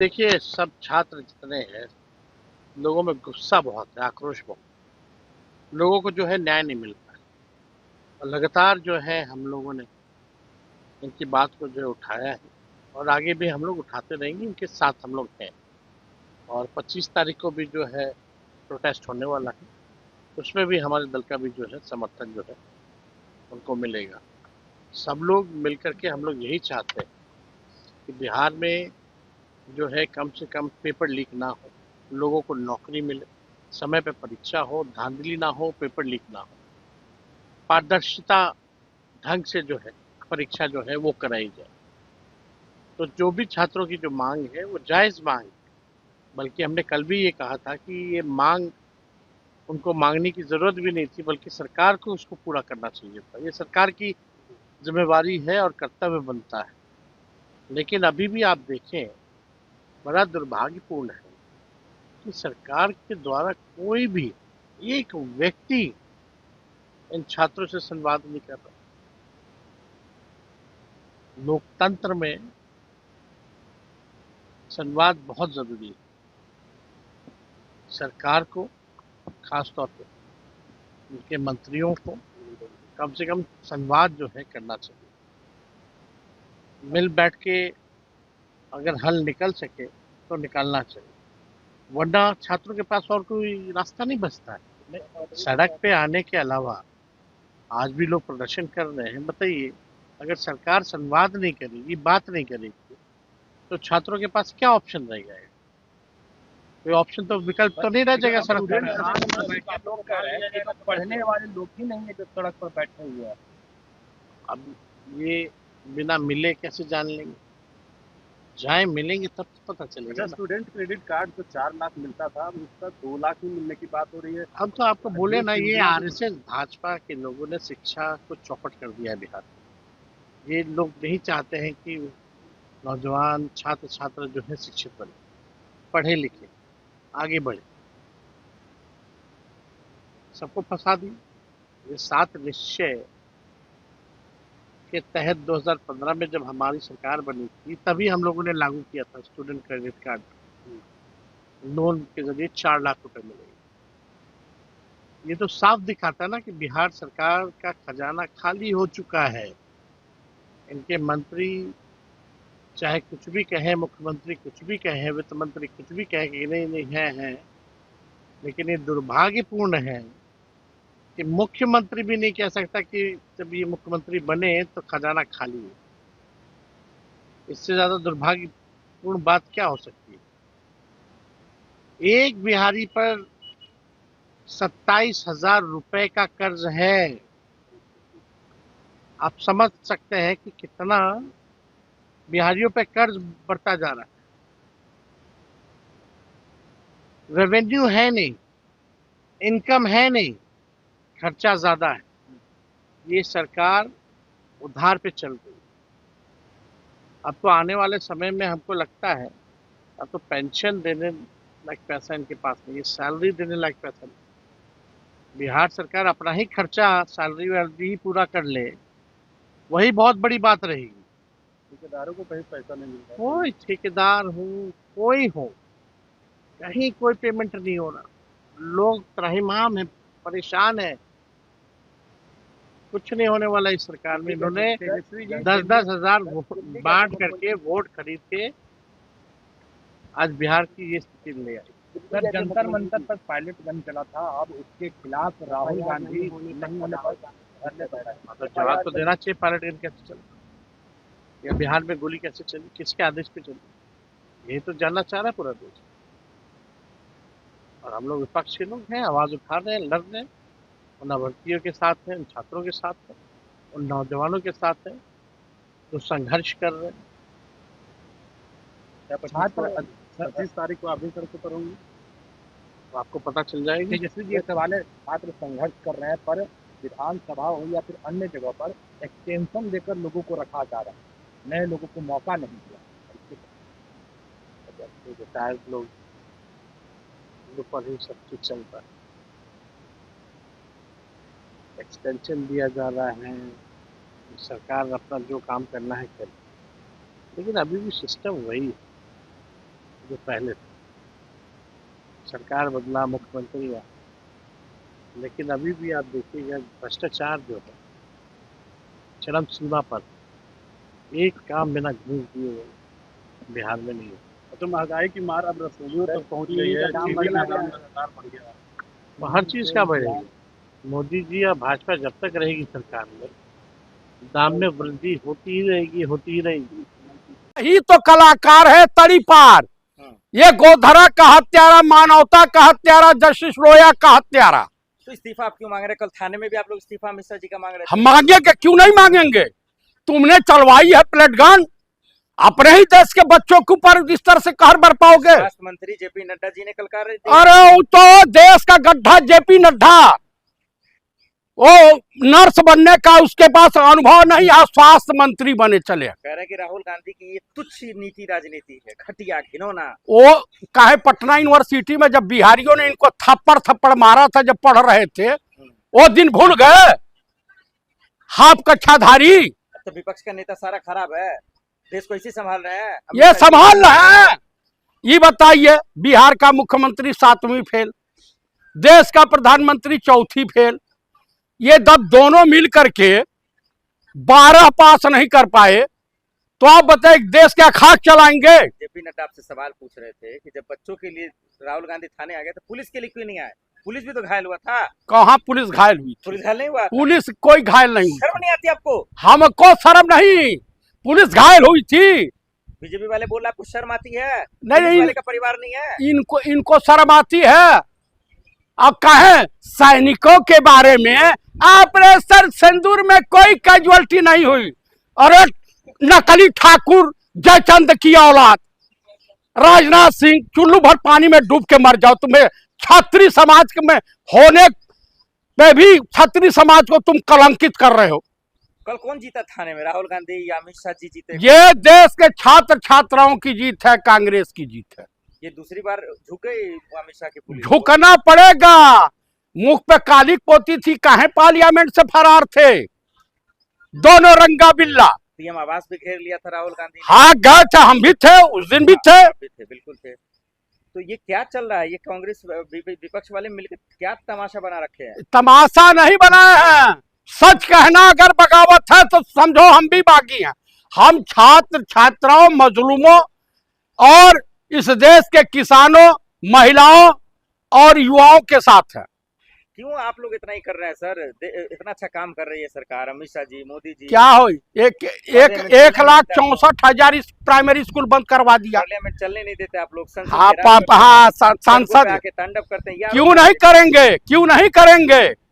देखिए, सब छात्र जितने हैं, लोगों में गुस्सा बहुत है, आक्रोश बहुत। लोगों को जो है न्याय नहीं मिल रहा है और लगातार जो है हम लोगों ने इनकी बात को जो है उठाया है और आगे भी हम लोग उठाते रहेंगे। इनके साथ हम लोग हैं और 25 तारीख को भी जो है प्रोटेस्ट होने वाला है। उसमें भी हमारे दल का भी जो है समर्थन जो है उनको मिलेगा। सब लोग मिलकर के हम लोग यही चाहते हैं कि बिहार में जो है कम से कम पेपर लीक ना हो, लोगों को नौकरी मिले, समय पे परीक्षा हो, धांधली ना हो, पेपर लीक ना हो, पारदर्शिता ढंग से जो है परीक्षा जो है वो कराई जाए। तो जो भी छात्रों की जो मांग है वो जायज़ मांग है। बल्कि हमने कल भी ये कहा था कि ये मांग उनको मांगने की ज़रूरत भी नहीं थी, बल्कि सरकार को उसको पूरा करना चाहिए था। ये सरकार की जिम्मेवारी है और कर्तव्य बनता है। लेकिन अभी भी आप देखें, बड़ा दुर्भाग्यपूर्ण है कि सरकार के द्वारा कोई भी एक व्यक्ति इन छात्रों से संवाद नहीं कर रहा। लोकतंत्र में संवाद बहुत जरूरी है। सरकार को, खास तौर पे उनके मंत्रियों को कम से कम संवाद जो है करना चाहिए। मिल बैठ के अगर हल निकल सके तो निकालना चाहिए, वरना छात्रों के पास और कोई रास्ता नहीं बचता है। सड़क पे आने के अलावा आज भी लोग प्रदर्शन कर रहे हैं। बताइए, अगर सरकार संवाद नहीं करेगी, बात नहीं करेगी, तो छात्रों के पास क्या ऑप्शन रह जाएगा? कोई ऑप्शन तो, विकल्प तो नहीं रह जाएगा सड़क पर। लोग कह रहे हैं कि तो पढ़ने वाले लोग ही नहीं है जो सड़क पर बैठे हुए हैं। अब ये बिना मिले कैसे जान लेंगे? जाए मिलेंगे तब तो पता चलेगा ना। स्टूडेंट क्रेडिट कार्ड जो 4 लाख मिलता था, अब उसका 2 लाख ही मिलने की बात हो रही है। हम तो आपको बोले ना, ये योजना आरएसएस भाजपा के लोगों ने शिक्षा को चौपट कर दिया है बिहार में। ये लोग नहीं चाहते हैं कि नौजवान छात्र छात्रा जो है शिक्षित बने, पढ़े लिखे, आगे बढ़े। सबको फंसा दिया। ये 7 निश्चय के तहत 2015 में जब हमारी सरकार बनी थी, तभी हम लोगों ने लागू किया था स्टूडेंट क्रेडिट कार्ड। लोन के जरिए 4 लाख रुपए मिलेंगे। ये तो साफ दिखाता है ना कि बिहार सरकार का खजाना खाली हो चुका है। इनके मंत्री चाहे कुछ भी कहे, मुख्यमंत्री कुछ भी कहे, वित्त मंत्री कुछ भी कहे कि नहीं नहीं है, लेकिन ये दुर्भाग्यपूर्ण है कि मुख्यमंत्री भी नहीं कह सकता कि जब ये मुख्यमंत्री बने तो खजाना खाली है। इससे ज्यादा दुर्भाग्यपूर्ण बात क्या हो सकती है? एक बिहारी पर 27,000 रुपए का कर्ज है। आप समझ सकते हैं कि कितना बिहारियों पे कर्ज बढ़ता जा रहा है। रेवेन्यू है नहीं, इनकम है नहीं, खर्चा ज्यादा है। ये सरकार उधार पे चल रही है। अब तो आने वाले समय में हमको लगता है, अब तो पेंशन देने लायक पैसा इनके पास नहीं है, सैलरी देने लायक पैसा नहीं। बिहार सरकार अपना ही खर्चा सैलरी वैलरी ही पूरा कर ले, वही बहुत बड़ी बात रहेगी। ठेकेदारों को कहीं पैसा नहीं मिल रहा। कोई ठेकेदार हो, कोई हो, कहीं कोई पेमेंट नहीं हो रहा। लोग त्राहिमाम है, परेशान है। कुछ नहीं होने वाला इस सरकार में। इन्होंने 10-10 हजार बांट करके वोट खरीद के आज बिहार की ये स्थिति ले आई। सर, जंतर मंतर पर पायलट गन चला था, अब उसके खिलाफ राहुल गांधी नहीं होने पर धरने पर है। मतलब जवाब तो देना चाहिए, पायलट गन कैसे चला, या बिहार में गोली कैसे चली, किसके आदेश पे चली, यही तो जानना चाह रहा है पूरा देश। और हम लोग विपक्ष के लोग हैं, आवाज उठा रहे हैं, लड़ रहे हैं, उन अभ्यर्थियों के साथ हैं, उन छात्रों के साथ हैं, उन नौजवानों के साथ हैं जो संघर्ष कर रहे हैं। क्या 25 तारीख को आप भी सड़कों पर होंगे? तो आपको पता चल जाएगी। तेजस्वी जी, ये सवाल है, छात्र संघर्ष कर रहे हैं पर विधानसभा हो या फिर अन्य जगह पर एक्सटेंशन देकर लोगों को रखा जा रहा है, नए लोगों को मौका नहीं दिया। रिटायर्ड लोग पर ही सब कुछ चलता है, एक्सटेंशन दिया जा रहा है, सरकार अपना जो काम करना है करे। लेकिन अभी भी सिस्टम वही है। जो पहले थे। सरकार बदला, मुख्यमंत्री आया, लेकिन अभी भी आप देखिएगा भ्रष्टाचार जो है चरम सीमा पर, एक काम बिना घूस दिए हुए बिहार में नहीं है। तो महंगाई की मार अब रसोइयों तक पहुंच गई है, चीनी चीनी का का दाम लगातार बढ़ गया है। हर चीज का बढ़ेगी। मोदी जी या भाजपा जब तक रहेगी सरकार में, दाम में वृद्धि होती ही रहेगी, होती ही रहेगी। ही तो कलाकार है तड़ी पार। ये गोधरा का हत्यारा, मानवता का हत्यारा, जस्टिस लोया का हत्यारा। तो इस्तीफा आप क्यों मांग रहे हैं? कल थाने में भी आप लोग इस्तीफा मिश्रा जी का मांग रहे थे। हम मांगेंगे, क्यों नहीं मांगेंगे? तुमने चलवाई है प्लेट गन, अपने ही देश के बच्चों के ऊपर इस तरह से कहर बरपाओगे? स्वास्थ्य मंत्री जेपी नड्डा जी ने कल कहा अरे वो तो देश का गड्ढा जेपी नड्डा, वो नर्स बनने का उसके पास अनुभव नहीं, आज स्वास्थ्य मंत्री बने चले। कह रहे हैं कि राहुल गांधी की ये तुच्छ नीति राजनीति है, घटिया, घिनौना। वो काहे पटना यूनिवर्सिटी में जब बिहारियों ने इनको थप्पड़ मारा था जब पढ़ रहे थे, वो दिन भूल गए? हाफ कच्छाधारी। तो विपक्ष का नेता सारा खराब है, देश को इसी संभाल रहे हैं। ये संभाल रहे हैं। ये बताइए, बिहार का मुख्यमंत्री 7वीं फेल, देश का प्रधानमंत्री 4थी फेल, ये दोनों मिल करके 12 पास नहीं कर पाए, तो आप बताइए देश क्या खाक चलाएंगे? जेपी नड्डा आपसे सवाल पूछ रहे थे कि जब बच्चों के लिए राहुल गांधी थाने आ गए तो पुलिस के लिए क्यों नहीं आए? पुलिस भी तो घायल हुआ था। कहाँ पुलिस घायल हुई? पुलिस घायल नहीं हुआ? पुलिस कोई घायल नहीं हुई। शर्म नहीं आती आपको? हमको शर्म नहीं, पुलिस घायल हुई थी। बीजेपी वाले बोल रहे आपको शर्म आती है? नहीं, वाले का परिवार नहीं है। इनको शर्म आती है। अब कहें सैनिकों के बारे में, ऑपरेशन सिंदूर में कोई कैजुअलिटी नहीं हुई। अरे नकली ठाकुर जयचंद की औलाद राजनाथ सिंह, चुल्लू भर पानी में डूब के मर जाओ। तुम्हें छात्री समाज में होने पे भी छात्री समाज को तुम कलंकित कर रहे हो। कल कौन जीता थाने में, राहुल गांधी या अमित शाह जी जीते? ये देश के छात्र छात्राओं की जीत है, कांग्रेस की जीत है। ये दूसरी बार झुक गई अमित शाह की पुलिस। झुकना पड़ेगा। मुख पे कालिक पोती थी, काहे पार्लियामेंट से फरार थे? दोनों रंगा बिल्ला। पीएम आवास भी घेर लिया था राहुल गांधी। हाँ गए थे, हम भी थे, उस दिन भी थे। बिल्कुल थे। तो ये क्या चल रहा है? ये कांग्रेस विपक्ष वाले मिलकर क्या तमाशा बना रखे हैं? तमाशा नहीं बनाए हैं, सच कहना अगर बगावत है तो समझो हम भी बागी हैं। हम छात्र छात्राओं, मजलूमों और इस देश के किसानों, महिलाओं और युवाओं के साथ हैं। क्यों आप लोग इतना ही कर रहे हैं सर? इतना अच्छा काम कर रही है सरकार, अमित शाह जी, मोदी जी। क्या हो, 1,64,000 प्राइमरी स्कूल बंद करवा दिया। पार्लियामेंट चलने नहीं देते आप लोग। हाँ, सांसद तांडव करते हैं। क्यों नहीं करेंगे? क्यों नहीं करेंगे?